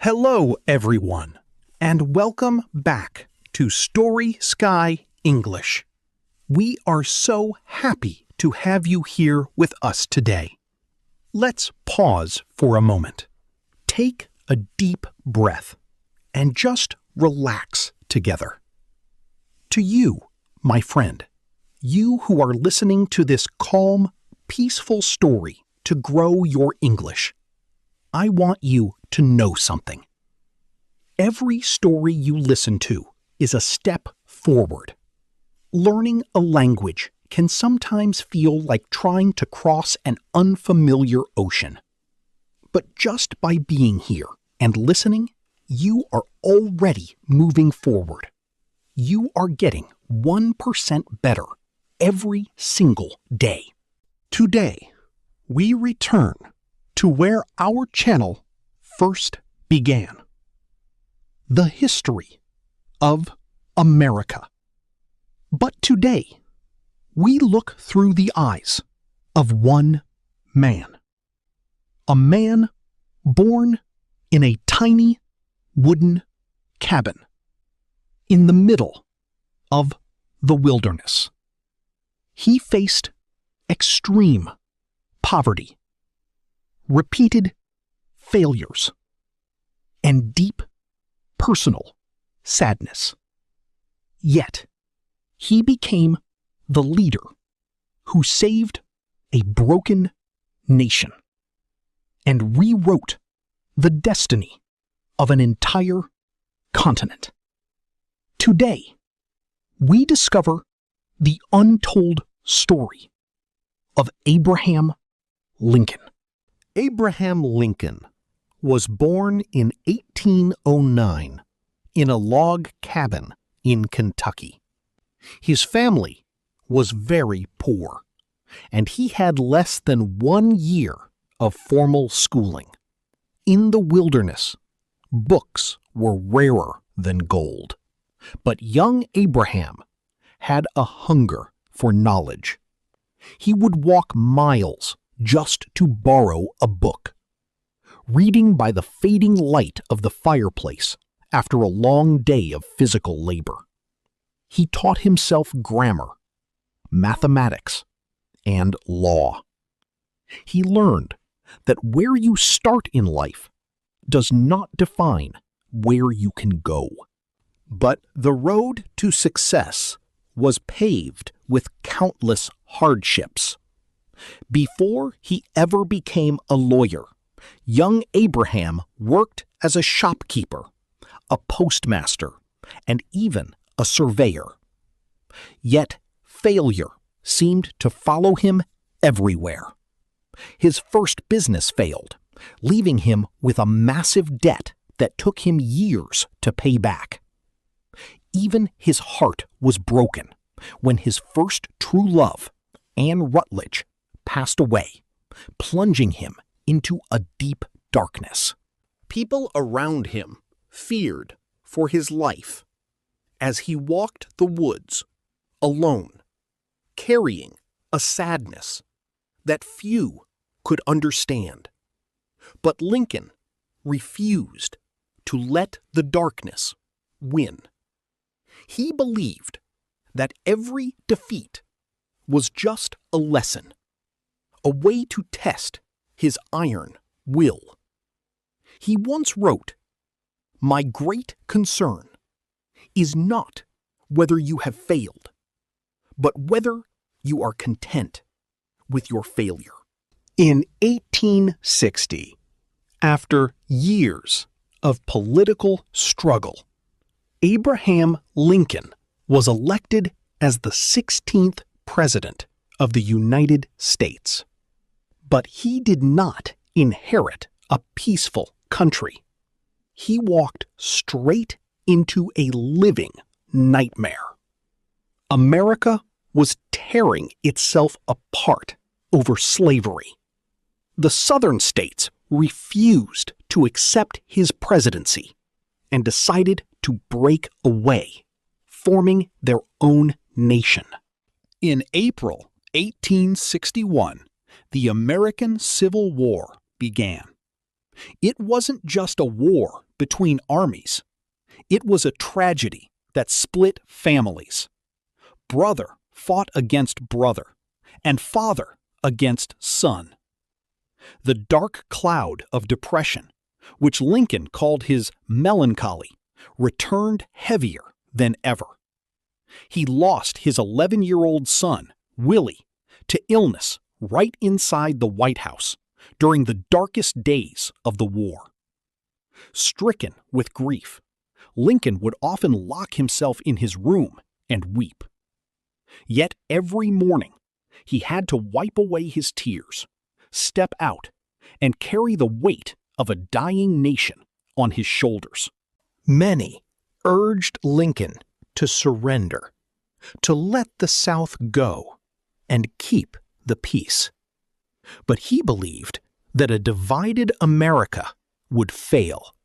Hello, everyone, and welcome back to Story Sky English. We are so happy to have you here with us today. Let's pause for a moment. Take a deep breath and just relax together. To you, my friend, you who are listening to this calm, peaceful story to grow your English, I want you to know something. Every story you listen to is a step forward. Learning a language can sometimes feel like trying to cross an unfamiliar ocean. But just by being here and listening, you are already moving forward. You are getting 1% better every single day. Today, we return to where our channel first began. The history of America. But today, we look through the eyes of one man. A man born in a tiny wooden cabin in the middle of the wilderness. He faced extreme poverty, repeated failures, and deep personal sadness. Yet, he became the leader who saved a broken nation and rewrote the destiny of an entire continent. Today, we discover the untold story of Abraham Lincoln. Abraham Lincoln was born in 1809 in a log cabin in Kentucky. His family was very poor, and he had less than 1 year of formal schooling. In the wilderness, books were rarer than gold, but young Abraham had a hunger for knowledge. He would walk miles just to borrow a book. Reading by the fading light of the fireplace after a long day of physical labor. He taught himself grammar, mathematics, and law. He learned that where you start in life does not define where you can go. But the road to success was paved with countless hardships. Before he ever became a lawyer, young Abraham worked as a shopkeeper, a postmaster, and even a surveyor. Yet failure seemed to follow him everywhere. His first business failed, leaving him with a massive debt that took him years to pay back. Even his heart was broken when his first true love, Anne Rutledge, passed away, plunging him into a deep darkness. People around him feared for his life as he walked the woods alone, carrying a sadness that few could understand. But Lincoln refused to let the darkness win. He believed that every defeat was just a lesson, a way to test his iron will. He once wrote, "My great concern is not whether you have failed, but whether you are content with your failure." In 1860, after years of political struggle, Abraham Lincoln was elected as the 16th President of the United States. But he did not inherit a peaceful country. He walked straight into a living nightmare. America was tearing itself apart over slavery. The southern states refused to accept his presidency and decided to break away, forming their own nation. In April 1861, the American Civil War began. It wasn't just a war between armies. It was a tragedy that split families. Brother fought against brother, and father against son. The dark cloud of depression, which Lincoln called his melancholy, returned heavier than ever. He lost his 11-year-old son, Willie, to illness right inside the White House during the darkest days of the war. Stricken with grief, Lincoln would often lock himself in his room and weep. Yet every morning, he had to wipe away his tears, step out, and carry the weight of a dying nation on his shoulders. Many urged Lincoln to surrender, to let the South go, and keep the peace. But he believed that a divided America would fail,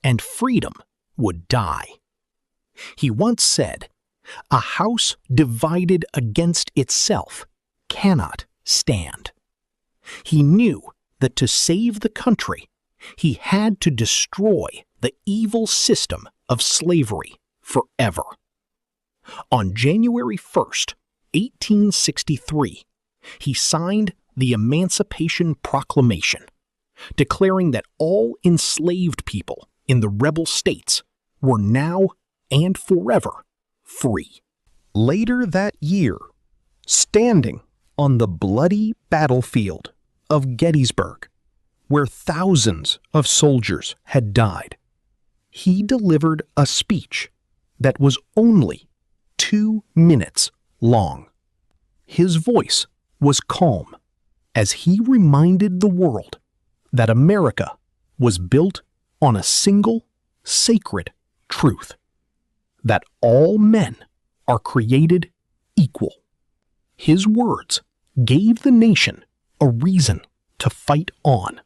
and freedom would die. He once said, "A house divided against itself cannot stand." He knew that to save the country, he had to destroy the evil system of slavery forever. On January 1st, 1863, he signed the Emancipation Proclamation, declaring that all enslaved people in the rebel states were now and forever free. Later that year, standing on the bloody battlefield of Gettysburg, where thousands of soldiers had died, he delivered a speech that was only 2 minutes long. His voice was calm as he reminded the world that America was built on a single sacred truth, that all men are created equal. His words gave the nation a reason to fight on,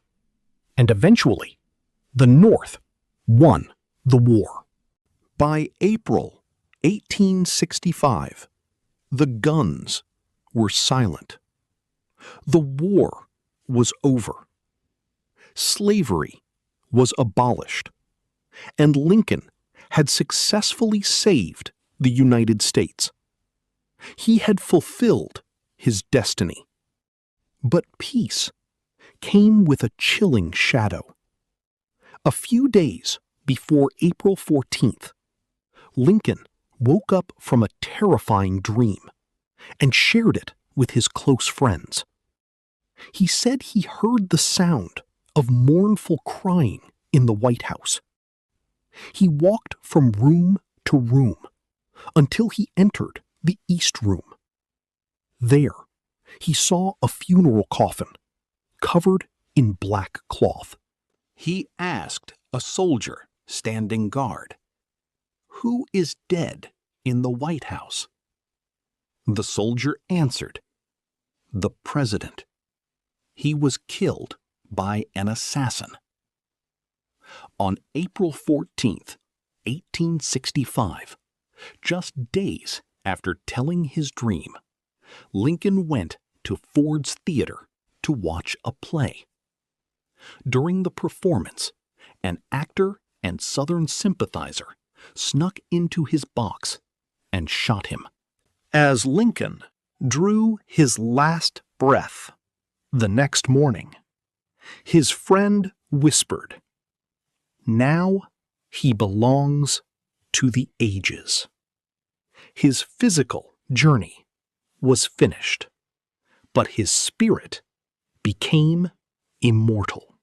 and eventually, the North won the war. By April 1865, the guns were silent. The war was over. Slavery was abolished, and Lincoln had successfully saved the United States. He had fulfilled his destiny. But peace came with a chilling shadow. A few days before April 14th, Lincoln woke up from a terrifying dream and shared it with his close friends. He said he heard the sound of mournful crying in the White House. He walked from room to room until he entered the East Room. There, he saw a funeral coffin covered in black cloth. He asked a soldier standing guard, "Who is dead in the White House?" The soldier answered, "The president. He was killed by an assassin." On April 14th, 1865, just days after telling his dream, Lincoln went to Ford's Theater to watch a play. During the performance, an actor and Southern sympathizer snuck into his box and shot him. As Lincoln drew his last breath the next morning, his friend whispered, "Now he belongs to the ages." His physical journey was finished, but his spirit became immortal.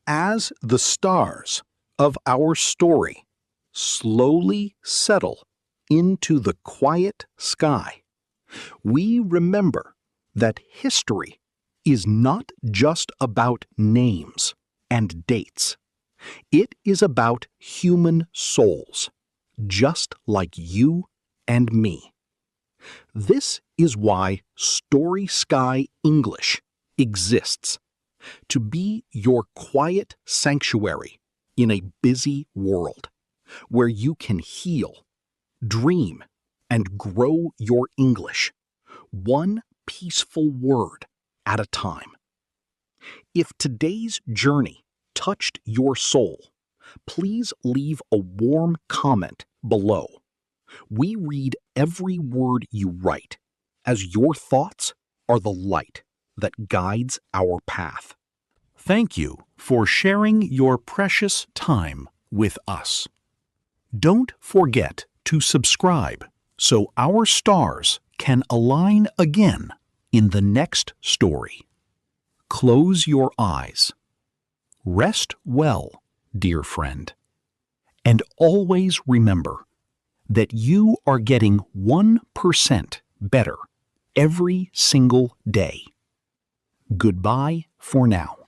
As the stars of our story slowly settle into the quiet sky, we remember that history is not just about names and dates. It is about human souls, just like you and me. This is why Story Sky English exists, to be your quiet sanctuary in a busy world, where you can heal, dream, and grow your English, one peaceful word at a time. If today's journey touched your soul, please leave a warm comment below. We read every word you write, as your thoughts are the light that guides our path. Thank you for sharing your precious time with us. Don't forget to subscribe so our stars can align again in the next story. Close your eyes. Rest well, dear friend. And always remember that you are getting 1% better every single day. Goodbye for now.